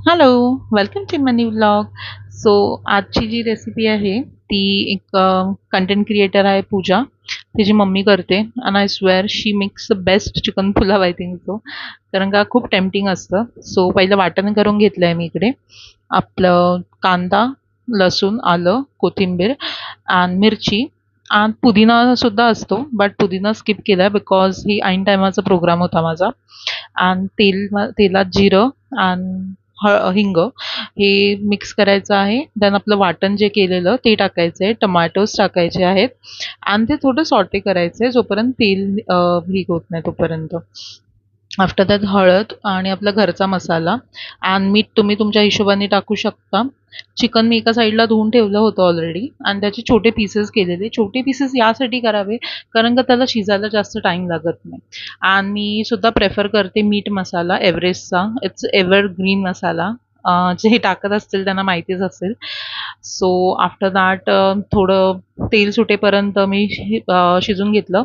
Hello, welcome to money vlog. So आजची जी recipe आहे ती एक कंटेंट क्रिएटर आहे पूजा. तिची मम्मी करते आणि I swear she makes the best chicken pulao I think so. कारण का खूप टेम्पटिंग असतं. सो पहिलं वाटण करून घेतलं आहे मी इकडे. आपलं कांदा, लसूण, आलं, कोथिंबीर आणि मिरची आणि पुदिना सुद्धा असतो, बट पुदिना स्किप केला बिकॉज ही ऐन टायमाचा प्रोग्राम होता माझा. आणि तेलात जिरं आणि हिंग हे मिक्स करायचं आहे. देन आपलं वाटण जे केलेलं ते टाकायचं आहे, टोमॅटोज टाकायचे आहेत आणि ते थोडं सॉटे करायचं आहे जोपर्यंत तेल हीट होत नाही तोपर्यंत. आफ्टर दॅट हळद आणि आपला घरचा मसाला आणि मीठ तुम्ही तुमच्या हिशोबाने टाकू शकता. चिकन मी एका साईडला धुवून ठेवलं होतं ऑलरेडी आणि त्याचे छोटे पीसेस केलेले. छोटे पीसेस यासाठी करावे कारण का त्याला शिजायला जास्त टाईम लागत नाही. आणि मी सुद्धा प्रेफर करते मीठ मसाला एव्हरेस्टचा. इट्स एव्हरग्रीन मसाला. जे टाकत असतील त्यांना माहितीच असेल. सो आफ्टर दॅट थोडं तेल सुटेपर्यंत मी शिजून घेतलं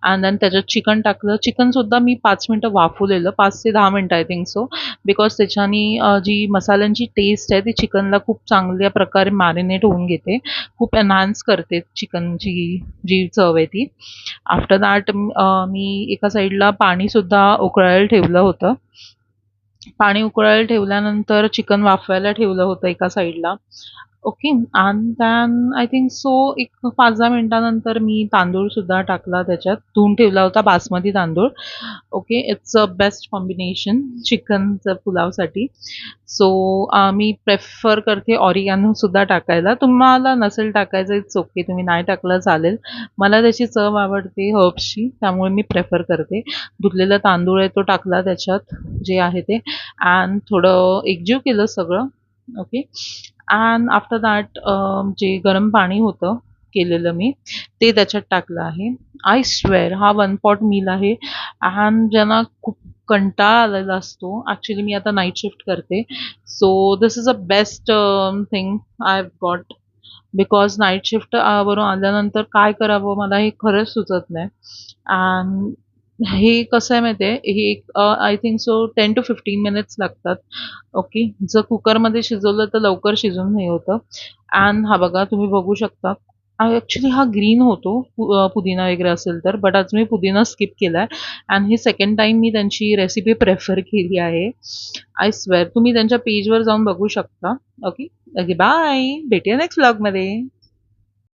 आणि देन त्याच्यात चिकन टाकलं. चिकनसुद्धा मी 5 मिनटं वाफवलेलं, 5 ते 10 मिनटं आय थिंक सो. बिकॉज त्याच्यानी जी मसाल्यांची टेस्ट आहे ती चिकनला खूप चांगल्या प्रकारे मॅरिनेट होऊन घेते, खूप एनहान्स करते चिकनची जी चव आहे ती. आफ्टर दॅट मी एका साईडला पाणीसुद्धा उकळायला ठेवलं होतं. पाणी उकळायला ठेवल्यानंतर चिकन वाफवायला ठेवलं होतं एका साईडला. ओके. आणि दॅन आय थिंक सो एक 5-10 मिनिटानंतर मी तांदूळसुद्धा टाकला त्याच्यात. धुवून ठेवला होता बासमती तांदूळ. Okay. It's a best combination चिकनचं पुलावसाठी. सो मी प्रेफर करते ऑरिगॅनोसुद्धा टाकायला. तुम्हाला नसेल टाकायचं इट्स ओके. तुम्ही नाही टाकलं चालेल. मला त्याची चव आवडते हर्ब्सची, त्यामुळे मी प्रेफर करते. धुतलेला तांदूळ आहे तो टाकला त्याच्यात, जे आहे ते. आणि थोडं एकजीव केलं सगळं. ओके. अँड आफ्टर दॅट जे गरम पाणी होतं केलेलं मी, ते त्याच्यात टाकलं आहे. आय स्वेअर हा वन पॉट मील आहे. अँड ज्यांना खूप कंटाळा आलेला असतो, ॲक्च्युली मी आता नाईट शिफ्ट करते. So this is a best thing I have got. Because night shift वरून आल्यानंतर काय करावं मला हे खरंच सुचत नाही. अँड हे कसं आहे माहिती आहे, हे एक I think so 10 to 15 minutes लागतात. ओके. जर कुकरमध्ये शिजवलं तर लवकर शिजून हे होतं. अँड हा बघा तुम्ही बघू शकता. ॲक्च्युली हा ग्रीन होतो पुदिना वगैरे असेल तर, बट आज मी पुदिना स्किप केला आहे. अँड हे सेकंड टाईम मी त्यांची रेसिपी प्रेफर केली आहे. आय स्वेअर तुम्ही त्यांच्या पेजवर जाऊन बघू शकता. ओके. Okay, bye. भेटूया नेक्स्ट व्लॉगमध्ये.